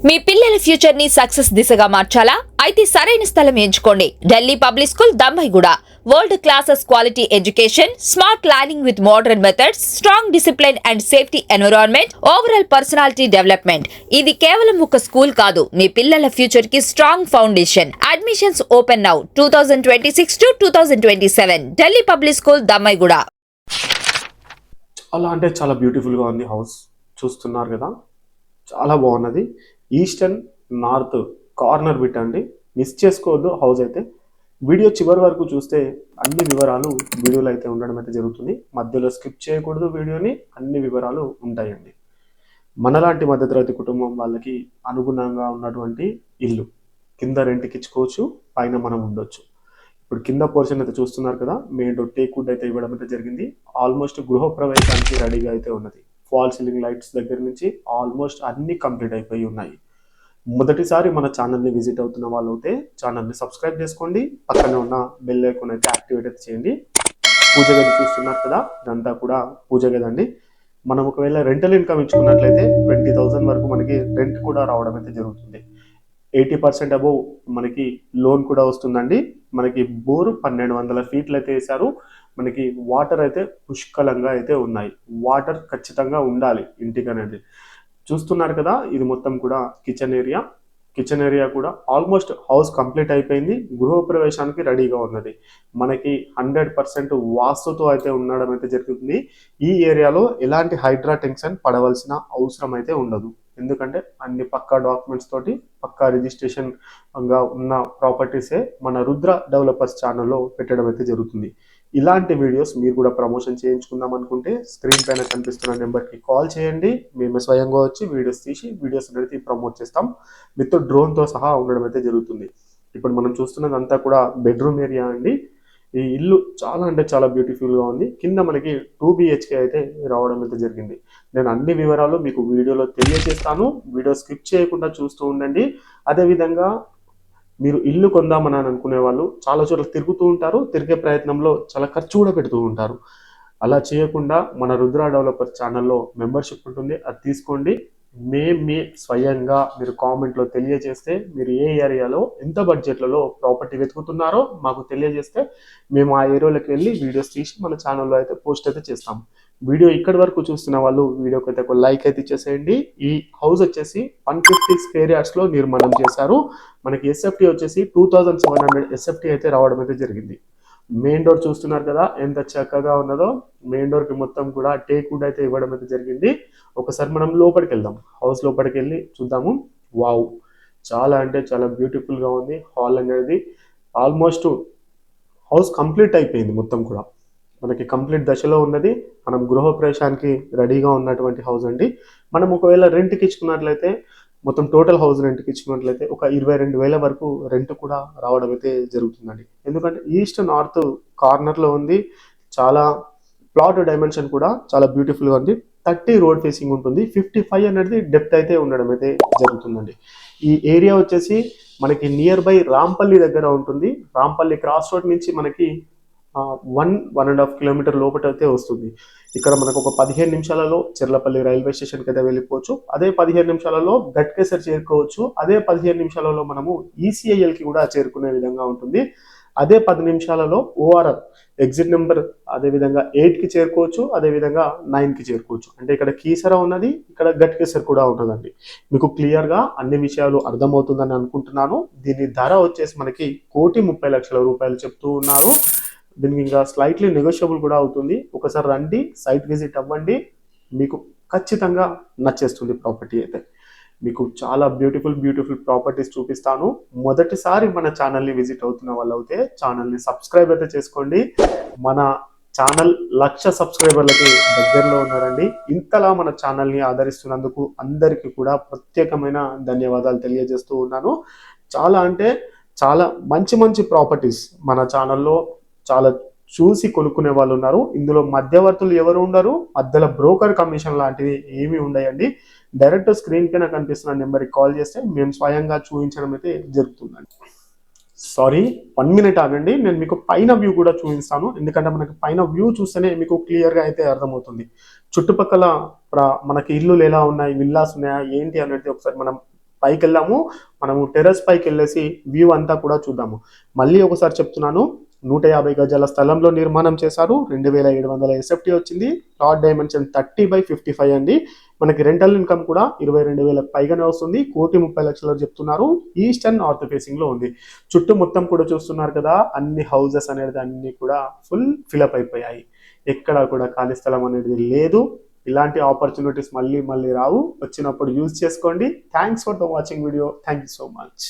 మీ పిల్లల ఫ్యూచర్ ని సక్సెస్ దిశగా మార్చాలా? అయితే సరైన స్థలం ఎంచుకోండి. Delhi public school, Dambaiguda. World classes quality education, smart learning with modern methods, strong discipline and safety environment, overall personality development. ఇది కేవలం ఒక స్కూల్ కాదు, మీ పిల్లల ఫ్యూచర్ కి strong foundation. Admissions open now 2026 to 2027. Delhi public school, Dambaiguda. చాలా అంటే చాలా బ్యూటిఫుల్గా ఉంది హౌస్. చూస్తున్నారు కదా, చాలా బాగున్నది. ఈస్టర్న్ నార్త్ కార్నర్ బిట్ అండి, మిస్ చేసుకోవద్దు హౌస్ అయితే. వీడియో చివరి వరకు చూస్తే అన్ని వివరాలు వీడియోలో అయితే ఉండడం అయితే జరుగుతుంది. మధ్యలో స్కిప్ చేయకూడదు వీడియోని, అన్ని వివరాలు ఉంటాయండి. మనలాంటి మధ్యతరగతి కుటుంబం వాళ్ళకి అనుగుణంగా ఉన్నటువంటి ఇల్లు. కింద రెంట్కి ఇచ్చుకోవచ్చు, పైన మనం ఉండొచ్చు. ఇప్పుడు కింద పోర్షన్ అయితే చూస్తున్నారు కదా, మెయిన్ డోర్ టేక్ వుడ్ అయితే ఇవ్వడం అయితే జరిగింది. ఆల్మోస్ట్ గృహప్రవేశానికి రెడీగా అయితే ఉన్నది. ఫాల్ సీలింగ్ లైట్స్ దగ్గర నుంచి ఆల్మోస్ట్ అన్ని కంప్లీట్ అయిపోయి ఉన్నాయి. మొదటిసారి మన ఛానల్ని విజిట్ అవుతున్న వాళ్ళు అయితే ఛానల్ని సబ్స్క్రైబ్ చేసుకోండి. పక్కనే ఉన్న బెల్ ఐకాన్ అయితే యాక్టివేట్ అయితే చేయండి. పూజ గది చూస్తున్నారు కదా, ఇదంతా కూడా పూజ గది అండి. మనం ఒకవేళ రెంటల్ ఇన్కమ్ ఇచ్చుకున్నట్లయితే 20,000 వరకు మనకి రెంట్ కూడా రావడం అయితే జరుగుతుంది. 80% అబోవ్ మనకి లోన్ కూడా వస్తుందండి. మనకి బోరు 1200 ఫీట్లు అయితే వేశారు. మనకి వాటర్ అయితే పుష్కలంగా అయితే ఉన్నాయి. వాటర్ ఖచ్చితంగా ఉండాలి ఇంటికి అనేది. చూస్తున్నారు కదా, ఇది మొత్తం కూడా కిచెన్ ఏరియా. కిచెన్ ఏరియా కూడా ఆల్మోస్ట్ హౌస్ కంప్లీట్ అయిపోయింది. గృహప్రవేశానికి రెడీగా ఉన్నది. మనకి 100% వాస్తుతో అయితే ఉండడం అయితే జరుగుతుంది. ఈ ఏరియాలో ఎలాంటి హైడ్రా టెన్షన్ పడవలసిన అవసరం అయితే ఉండదు. ఎందుకంటే అన్ని పక్కా డాక్యుమెంట్స్ తోటి పక్కా రిజిస్ట్రేషన్గా ఉన్న ప్రాపర్టీసే మన రుద్ర డెవలపర్స్ ఛానల్లో పెట్టడం అయితే జరుగుతుంది. ఇలాంటి వీడియోస్ మీరు కూడా ప్రమోషన్ చేయించుకుందాం అనుకుంటే స్క్రీన్ పైన కనిపిస్తున్న నెంబర్కి కాల్ చేయండి. మేము స్వయంగా వచ్చి వీడియోస్ తీసి వీడియోస్ అనేది ప్రమోట్ చేస్తాం. విత్ డ్రోన్తో సహా ఉండడం అయితే జరుగుతుంది. ఇప్పుడు మనం చూస్తున్నదంతా కూడా బెడ్రూమ్ ఏరియా అండి. ఈ ఇల్లు చాలా అంటే చాలా బ్యూటిఫుల్గా ఉంది. కింద మనకి 2 BHK అయితే రావడం అయితే జరిగింది. నేను అన్ని వివరాలు మీకు వీడియోలో తెలియజేస్తాను. వీడియో స్కిప్ చేయకుండా చూస్తూ ఉండండి. అదేవిధంగా మీరు ఇల్లు కొందామని అనుకునే వాళ్ళు చాలా చోట్ల తిరుగుతూ ఉంటారు. తిరిగే ప్రయత్నంలో చాలా ఖర్చు కూడా పెడుతూ ఉంటారు. అలా చేయకుండా మన రుద్ర డెవలపర్ ఛానల్లో మెంబర్షిప్ ఉంటుంది, అది తీసుకోండి. మీ స్వయంగా మీరు కామెంట్లో తెలియజేస్తే మీరు ఏ ఏరియాలో ఎంత బడ్జెట్లలో ప్రాపర్టీ వెతుకుతున్నారో మాకు తెలియజేస్తే మేము ఆ ఏరియాలోకి వెళ్ళి వీడియోస్ తీసి మన ఛానల్లో అయితే పోస్ట్ అయితే చేస్తాం. వీడియో ఇక్కడి వరకు చూస్తున్న వాళ్ళు వీడియోకి అయితే ఒక లైక్ అయితే ఇచ్చేసేయండి. ఈ హౌస్ వచ్చేసి 150 స్క్వేర్ యార్డ్స్లో నిర్మాణం చేశారు. మనకి ఎస్ఎఫ్టీ వచ్చేసి 2700 ఎస్ఎఫ్టీ అయితే రావడం అయితే జరిగింది. మెయిన్ డోర్ చూస్తున్నారు కదా, ఎంత చక్కగా ఉన్నదో. మెయిన్ డోర్కి మొత్తం కూడా టేక్ వుడ్ అయితే ఇవ్వడం అయితే జరిగింది. ఒకసారి మనం లోపలికి వెళ్దాం, హౌస్ లోపలికి వెళ్ళి చూద్దాము. వావ్, చాలా అంటే చాలా బ్యూటిఫుల్గా ఉంది. హాల్ అనేది ఆల్మోస్ట్ హౌస్ కంప్లీట్ అయిపోయింది. మొత్తం కూడా మనకి కంప్లీట్ దశలో ఉన్నది. మనం గృహప్రవేశానికి రెడీగా ఉన్నటువంటి హౌస్ అండి. మనం ఒకవేళ రెంట్కి ఇచ్చుకున్నట్లయితే మొత్తం టోటల్ హౌస్ రెంట్కి ఇచ్చుకున్నట్లయితే ఒక 22,000 వరకు రెంట్ కూడా రావడం అయితే జరుగుతుందండి. ఎందుకంటే ఈస్ట్ నార్త్ కార్నర్లో ఉంది. చాలా ప్లాట్ డైమెన్షన్ కూడా చాలా బ్యూటిఫుల్గా ఉంది. 30 రోడ్ ఫేసింగ్ ఉంటుంది. 55 అనేది డెప్త్ అయితే ఉండడం అయితే జరుగుతుందండి. ఈ ఏరియా వచ్చేసి మనకి నియర్ బై రాంపల్లి దగ్గర ఉంటుంది. రాంపల్లి క్రాస్ రోడ్ నుంచి మనకి 1.5 కిలోమీటర్ లోపల అయితే వస్తుంది. ఇక్కడ మనకు ఒక 15 నిమిషాలలో చెర్లపల్లి రైల్వే స్టేషన్కి అయితే వెళ్ళిపోవచ్చు. అదే 15 నిమిషాలలో గట్కేసర్ చేరుకోవచ్చు. అదే 15 నిమిషాలలో మనము ఈసీఐఎల్కి కూడా చేరుకునే విధంగా ఉంటుంది. అదే 10 నిమిషాలలో ఓఆర్ఆర్ ఎగ్జిట్ నెంబర్ అదేవిధంగా 8కి చేరుకోవచ్చు, అదేవిధంగా 9కి చేరుకోవచ్చు. అంటే ఇక్కడ కీసర ఉన్నది, ఇక్కడ గట్కేసర్ కూడా ఉన్నదండి. మీకు క్లియర్గా అన్ని విషయాలు అర్థమవుతుందని అనుకుంటున్నాను. దీని ధర వచ్చేసి మనకి 1,30,00,000 రూపాయలు చెప్తూ ఉన్నారు. దీనికి ఇంకా స్లైట్లీ నెగోషియబుల్ కూడా అవుతుంది. ఒకసారి రండి, సైట్ విజిట్ అవ్వండి, మీకు ఖచ్చితంగా నచ్చేస్తుంది ప్రాపర్టీ అయితే. మీకు చాలా బ్యూటిఫుల్ ప్రాపర్టీస్ చూపిస్తాను. మొదటిసారి మన ఛానల్ని విజిట్ అవుతున్న వాళ్ళు అయితే ఛానల్ని సబ్స్క్రైబ్ అయితే చేసుకోండి. మన ఛానల్ 1,00,000 సబ్స్క్రైబర్లకి దగ్గరలో ఉన్నారండి. ఇంతలా మన ఛానల్ని ఆదరిస్తున్నందుకు అందరికీ కూడా ప్రత్యేకమైన ధన్యవాదాలు తెలియజేస్తూ ఉన్నాను. చాలా అంటే చాలా మంచి ప్రాపర్టీస్ మన ఛానల్లో చాలా చూసి కొనుక్కునే వాళ్ళు ఉన్నారు. ఇందులో మధ్యవర్తులు ఎవరు ఉండరు, మధ్యలో బ్రోకర్ కమిషన్ లాంటివి ఏమీ ఉండయండి. డైరెక్ట్ స్క్రీన్ పైన కనిపిస్తున్న నెంబర్కి కాల్ చేస్తే మేము స్వయంగా చూపించడం అయితే జరుగుతుందండి. సారీ, 1 మినిట్ ఆగండి, నేను మీకు పైన వ్యూ కూడా చూపిస్తాను. ఎందుకంటే మనకి పైన వ్యూ చూస్తేనే మీకు క్లియర్గా అయితే అర్థమవుతుంది. చుట్టుపక్కల మనకి ఇల్లులు ఎలా ఉన్నాయి, విల్లాస్ ఉన్నాయా ఏంటి అనేది ఒకసారి మనం పైకి వెళ్దాము, మనము టెర్రస్ పైకి వెళ్ళేసి వ్యూ అంతా కూడా చూద్దాము. మళ్ళీ ఒకసారి చెప్తున్నాను, 150 గజాల స్థలంలో నిర్మాణం చేశారు. 2700 SFT వచ్చింది. ప్లాట్ డైమెన్షన్ 30/55 అండి. మనకి రెంటల్ ఇన్కమ్ కూడా 22,000 పైగానే వస్తుంది. 1,30,00,000 చెప్తున్నారు. ఈస్ట్ అండ్ నార్త్ ఫేసింగ్ లో ఉంది. చుట్టూ మొత్తం కూడా చూస్తున్నారు కదా, అన్ని హౌసెస్ అనేది అన్ని కూడా ఫుల్ ఫిలప్ అయిపోయాయి. ఎక్కడ కూడా ఖాళీ స్థలం అనేది లేదు. ఇలాంటి ఆపర్చునిటీస్ మళ్ళీ రావు. వచ్చినప్పుడు యూజ్ చేసుకోండి. Thanks for the watching video. Thank you so much.